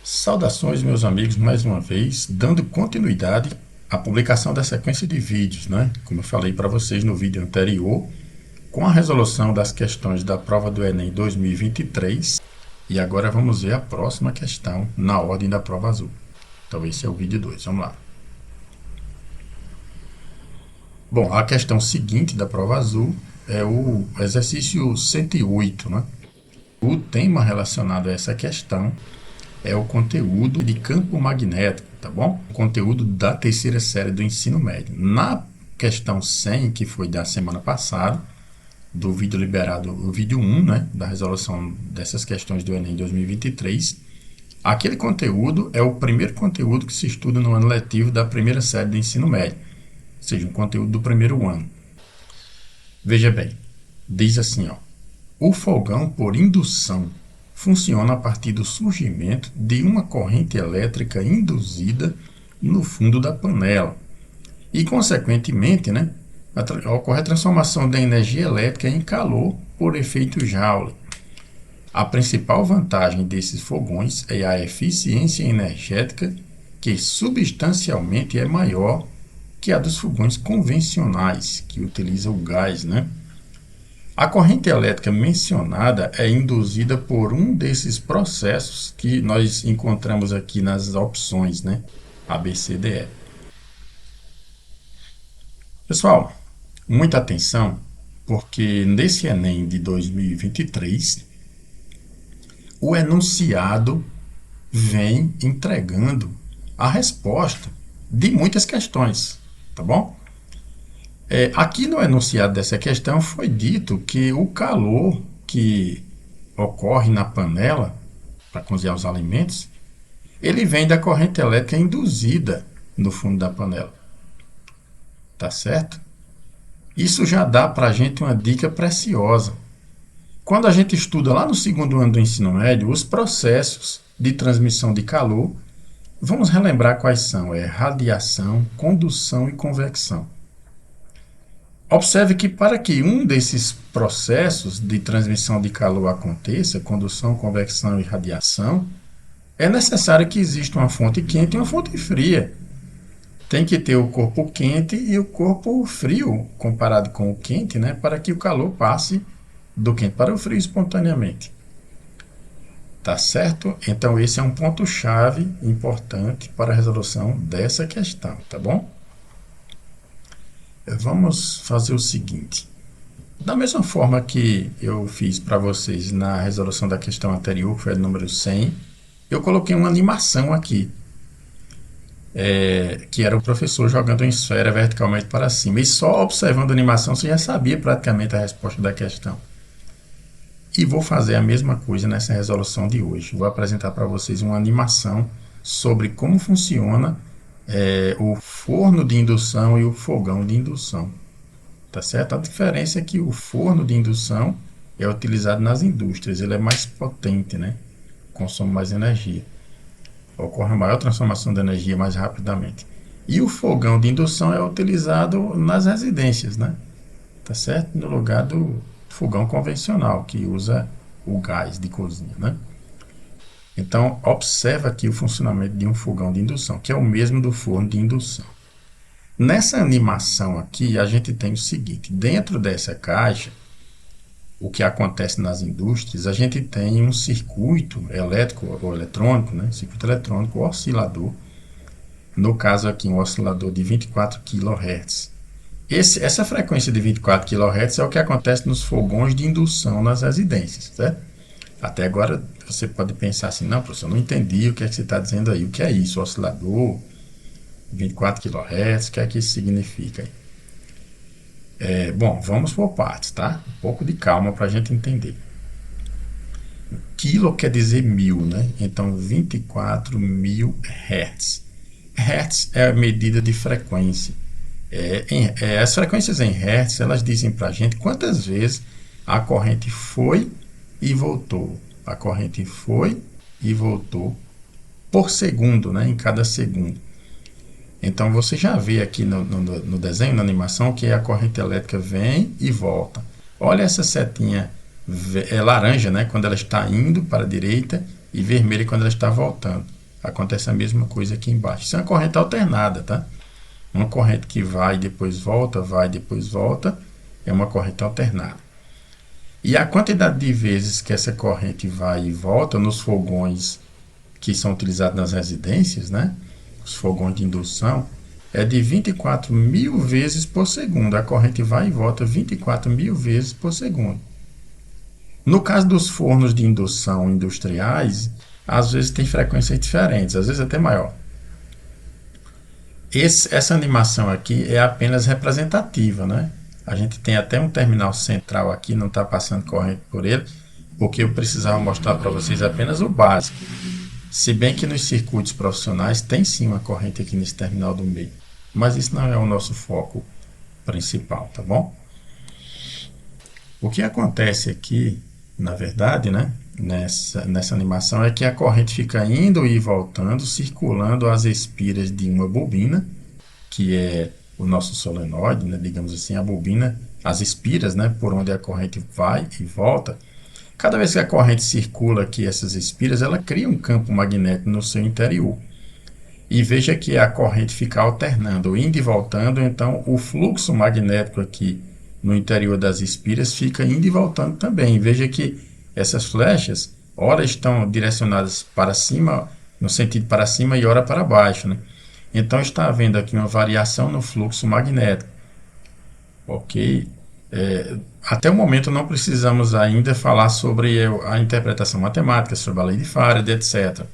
Saudações, meus amigos, mais uma vez, dando continuidade à publicação da sequência de vídeos, né? Como eu falei para vocês no vídeo anterior, com a resolução das questões da prova do Enem 2023. E agora vamos ver a próxima questão na ordem da prova azul. Então esse é o vídeo 2, vamos lá. Bom, a questão seguinte da prova azul é o exercício 108, né? O tema relacionado a essa questão é o conteúdo de campo magnético, tá bom? O conteúdo da terceira série do ensino médio. Na questão 100, que foi da semana passada, do vídeo liberado, o vídeo 1, né, da resolução dessas questões do Enem 2023, aquele conteúdo é o primeiro conteúdo que se estuda no ano letivo da primeira série do ensino médio, ou seja, um conteúdo do primeiro ano. Veja bem, diz assim, ó, o fogão por indução funciona a partir do surgimento de uma corrente elétrica induzida no fundo da panela e, consequentemente, né, ocorre a transformação da energia elétrica em calor por efeito Joule. A principal vantagem desses fogões é a eficiência energética, que substancialmente é maior que a dos fogões convencionais, que utilizam o gás, né? A corrente elétrica mencionada é induzida por um desses processos que nós encontramos aqui nas opções, né? A, B, C, D, E. Pessoal, muita atenção, porque nesse Enem de 2023, o enunciado vem entregando a resposta de muitas questões, tá bom? Aqui no enunciado dessa questão foi dito que o calor que ocorre na panela para cozinhar os alimentos, ele vem da corrente elétrica induzida no fundo da panela. Tá certo? Isso já dá para a gente uma dica preciosa. Quando a gente estuda lá no segundo ano do ensino médio, os processos de transmissão de calor, vamos relembrar quais são: radiação, condução e convecção. Observe que para que um desses processos de transmissão de calor aconteça, condução, convecção e radiação, é necessário que exista uma fonte quente e uma fonte fria. Tem que ter o corpo quente e o corpo frio, comparado com o quente, né, para que o calor passe do quente para o frio espontaneamente. Tá certo? Então esse é um ponto-chave importante para a resolução dessa questão, tá bom? Vamos fazer o seguinte. Da mesma forma que eu fiz para vocês na resolução da questão anterior, que foi a número 100, eu coloquei uma animação aqui, que era o professor jogando uma esfera verticalmente para cima. E só observando a animação você já sabia praticamente a resposta da questão. E vou fazer a mesma coisa nessa resolução de hoje. Vou apresentar para vocês uma animação sobre como funciona o forno de indução e o fogão de indução. Tá certo? A diferença é que o forno de indução é utilizado nas indústrias, ele é mais potente, né? Consome mais energia. Ocorre maior transformação de energia mais rapidamente. E o fogão de indução é utilizado nas residências, né? Tá certo? No lugar do fogão convencional, que usa o gás de cozinha, né? Então, observa aqui o funcionamento de um fogão de indução, que é o mesmo do forno de indução. Nessa animação aqui, a gente tem o seguinte: dentro dessa caixa, o que acontece nas indústrias, a gente tem um circuito elétrico ou eletrônico, né? Circuito eletrônico, oscilador. No caso aqui, um oscilador de 24 kHz. Essa frequência de 24 kHz é o que acontece nos fogões de indução nas residências, certo? Até agora você pode pensar assim: não, professor, eu não entendi o que é que você está dizendo aí. O que é isso? Oscilador, 24 kHz, o que é que isso significa aí? Bom, vamos por partes, tá? Um pouco de calma para a gente entender. Quilo quer dizer 1000, né? Então, 24.000 Hz. Hertz é a medida de frequência. As frequências em Hertz, elas dizem para a gente quantas vezes a corrente foi e voltou. A corrente foi e voltou por segundo, né? Em cada segundo. Então você já vê aqui no desenho, na animação, que a corrente elétrica vem e volta. Olha essa setinha laranja, né? Quando ela está indo para a direita, e vermelha quando ela está voltando. Acontece a mesma coisa aqui embaixo. Isso é uma corrente alternada, tá? Uma corrente que vai e depois volta, é uma corrente alternada. E a quantidade de vezes que essa corrente vai e volta nos fogões que são utilizados nas residências, né? Os fogões de indução, é de 24.000 vezes por segundo. A corrente vai e volta 24.000 vezes por segundo. No caso dos fornos de indução industriais, às vezes tem frequências diferentes, às vezes até maior. Essa animação aqui é apenas representativa, né? A gente tem até um terminal central aqui, não está passando corrente por ele, porque eu precisava mostrar para vocês apenas o básico. Se bem que nos circuitos profissionais tem sim uma corrente aqui nesse terminal do meio, mas isso não é o nosso foco principal, tá bom? O que acontece aqui, na verdade, né, nessa animação é que a corrente fica indo e voltando, circulando as espiras de uma bobina, que é o nosso solenoide, né, digamos assim, a bobina, as espiras, né, por onde a corrente vai e volta. Cada vez que a corrente circula aqui, essas espiras, ela cria um campo magnético no seu interior. E veja que a corrente fica alternando, indo e voltando, então o fluxo magnético aqui no interior das espiras fica indo e voltando também. Veja que essas flechas, ora estão direcionadas para cima, no sentido para cima, e ora para baixo, né? Então está havendo aqui uma variação no fluxo magnético. Ok? Até o momento não precisamos ainda falar sobre a interpretação matemática, sobre a lei de Faraday, etc.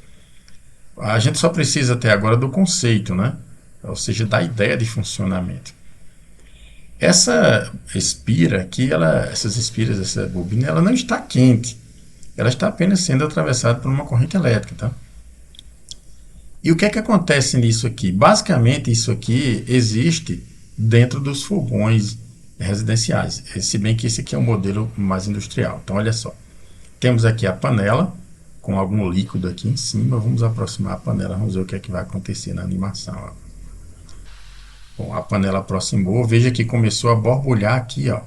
A gente só precisa até agora do conceito, né? Ou seja, da ideia de funcionamento. Essa espira aqui, essas espiras, essa bobina, ela não está quente. Ela está apenas sendo atravessada por uma corrente elétrica, tá? E o que é que acontece nisso aqui? Basicamente, isso aqui existe dentro dos fogões residenciais, se bem que esse aqui é um modelo mais industrial. Então, olha só. Temos aqui a panela, com algum líquido aqui em cima. Vamos aproximar a panela, vamos ver o que é que vai acontecer na animação. Ó. Bom, a panela aproximou, veja que começou a borbulhar aqui, ó,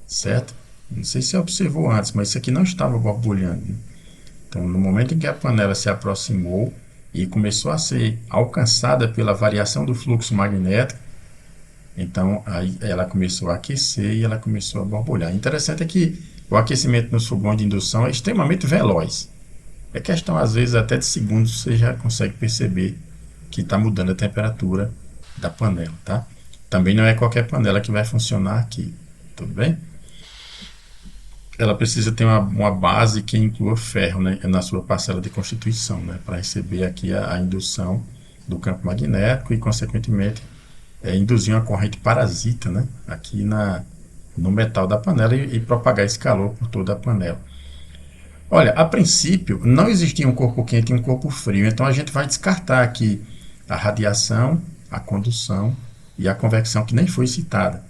certo? Não sei se você observou antes, mas isso aqui não estava borbulhando. Né? Então, no momento em que a panela se aproximou e começou a ser alcançada pela variação do fluxo magnético, então aí ela começou a aquecer e ela começou a borbulhar. Interessante é que o aquecimento nos fogões de indução é extremamente veloz. É questão, às vezes, até de segundos, você já consegue perceber que está mudando a temperatura da panela, tá? Também não é qualquer panela que vai funcionar aqui, tudo bem? Ela precisa ter uma base que inclua ferro, né, na sua parcela de constituição, né, para receber aqui a indução do campo magnético e, consequentemente, induzir uma corrente parasita, né, aqui no metal da panela e propagar esse calor por toda a panela. Olha, a princípio não existia um corpo quente e um corpo frio, então a gente vai descartar aqui a radiação, a condução e a convecção, que nem foi citada.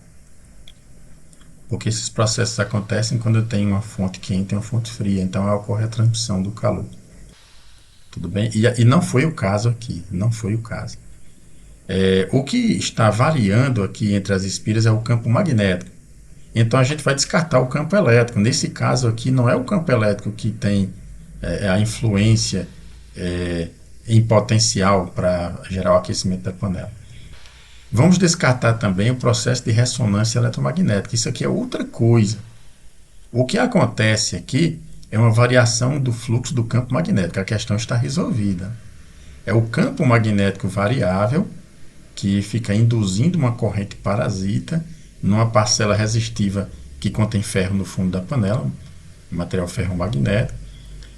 Porque esses processos acontecem quando tem uma fonte quente e uma fonte fria, então ocorre a transmissão do calor. Tudo bem? E não foi o caso aqui, não foi o caso. O que está variando aqui entre as espiras é o campo magnético. Então a gente vai descartar o campo elétrico. Nesse caso aqui não é o campo elétrico que tem a influência em potencial para gerar o aquecimento da panela. Vamos descartar também o processo de ressonância eletromagnética. Isso aqui é outra coisa. O que acontece aqui é uma variação do fluxo do campo magnético. A questão está resolvida. É o campo magnético variável que fica induzindo uma corrente parasita numa parcela resistiva que contém ferro no fundo da panela, material ferromagnético,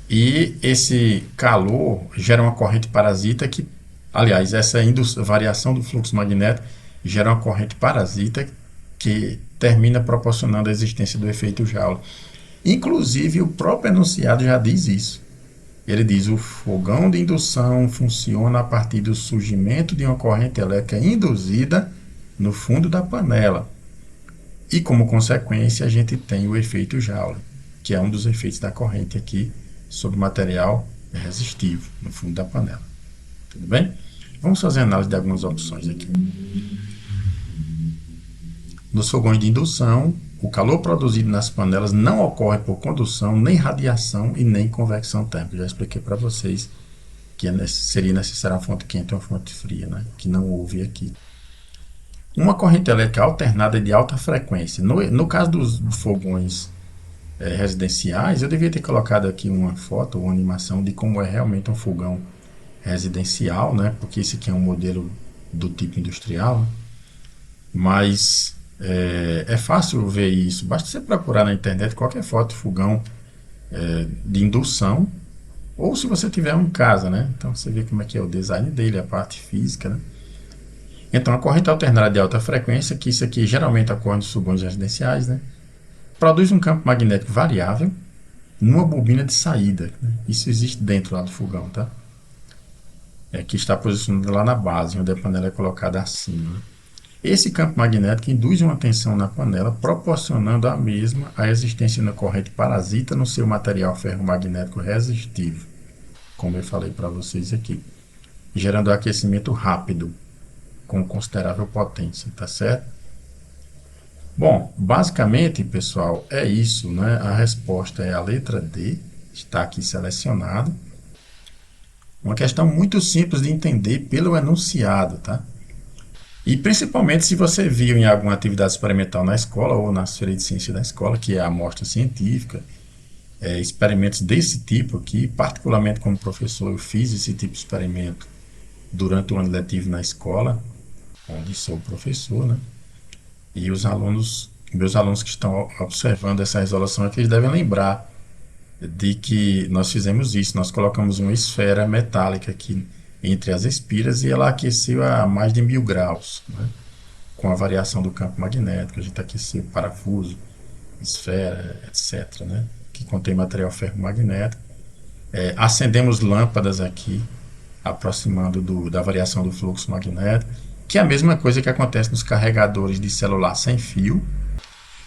e esse calor gera uma corrente parasita que, aliás, essa variação do fluxo magnético gera uma corrente parasita que termina proporcionando a existência do efeito Joule. Inclusive, o próprio enunciado já diz isso. Ele diz: o fogão de indução funciona a partir do surgimento de uma corrente elétrica induzida no fundo da panela. E, como consequência, a gente tem o efeito Joule, que é um dos efeitos da corrente aqui sobre o material resistivo no fundo da panela. Tudo bem? Vamos fazer análise de algumas opções aqui. Nos fogões de indução, O calor produzido nas panelas não ocorre por condução, nem radiação e nem convecção térmica. Eu já expliquei para vocês que seria necessária uma fonte quente e uma fonte fria, né? Que não houve aqui. Uma corrente elétrica alternada de alta frequência. No caso dos fogões residenciais, eu devia ter colocado aqui uma foto ou uma animação de como é realmente um fogão residencial, né? Porque esse aqui é um modelo do tipo industrial, né? Mas é fácil ver isso. Basta você procurar na internet qualquer foto de fogão de indução, ou se você tiver um em casa, né? Então você vê como é que é o design dele, a parte física, né? Então a corrente alternada de alta frequência, que isso aqui geralmente ocorre nos fogões residenciais, né? Produz um campo magnético variável numa bobina de saída, né? Isso existe dentro lá do fogão, tá? Que está posicionado lá na base, onde a panela é colocada acima, né? Esse campo magnético induz uma tensão na panela, proporcionando à mesma a existência de uma corrente parasita no seu material ferromagnético resistivo, como eu falei para vocês aqui, gerando aquecimento rápido, com considerável potência, tá certo? Bom, basicamente, pessoal, é isso, né? A resposta é a letra D, está aqui selecionado. Uma questão muito simples de entender pelo enunciado, tá? E principalmente se você viu em alguma atividade experimental na escola ou na feira de ciência da escola, que é a amostra científica, experimentos desse tipo aqui, particularmente como professor, eu fiz esse tipo de experimento durante o ano letivo na escola, onde sou professor, né? E os alunos, meus alunos que estão observando essa resolução aqui, eles devem lembrar de que nós fizemos isso. Nós colocamos uma esfera metálica aqui entre as espiras e ela aqueceu a mais de 1000 graus, né? Com a variação do campo magnético, a gente aqueceu parafuso, esfera, etc., né? Que contém material ferromagnético. Acendemos lâmpadas aqui, aproximando da variação do fluxo magnético, que é a mesma coisa que acontece nos carregadores de celular sem fio.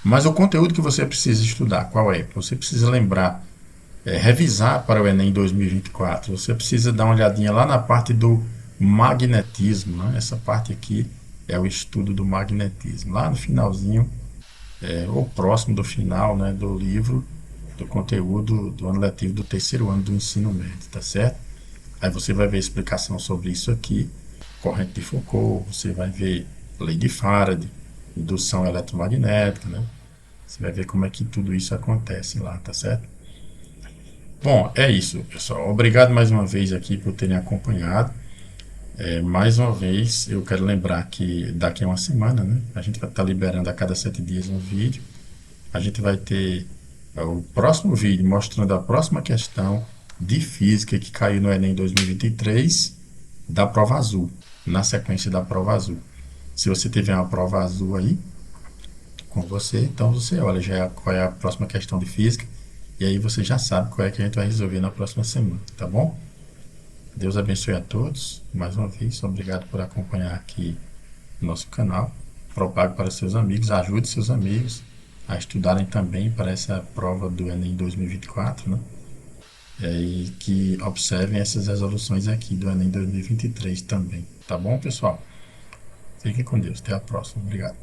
Mas o conteúdo que você precisa estudar, qual é? Você precisa lembrar, revisar para o Enem 2024. Você precisa dar uma olhadinha lá na parte do magnetismo, né? Essa parte aqui é o estudo do magnetismo. Lá no finalzinho, ou próximo do final, né, do livro, do conteúdo do ano letivo do terceiro ano do ensino médio, tá certo? Aí você vai ver explicação sobre isso aqui, corrente de Foucault, você vai ver lei de Faraday, indução eletromagnética, né? Você vai ver como é que tudo isso acontece lá, tá certo? Bom, é isso, pessoal. Obrigado mais uma vez aqui por terem acompanhado. Mais uma vez, eu quero lembrar que daqui a uma semana, né, a gente vai estar liberando a cada 7 dias um vídeo. A gente vai ter o próximo vídeo mostrando a próxima questão de física que caiu no Enem 2023 da prova azul, na sequência da prova azul. Se você tiver uma prova azul aí com você, então você olha já qual é a próxima questão de física e aí você já sabe qual é que a gente vai resolver na próxima semana, tá bom? Deus abençoe a todos. Mais uma vez, obrigado por acompanhar aqui o nosso canal. Propague para seus amigos, ajude seus amigos a estudarem também para essa prova do Enem 2024, né? E que observem essas resoluções aqui do Enem 2023 também. Tá bom, pessoal? Fiquem com Deus. Até a próxima. Obrigado.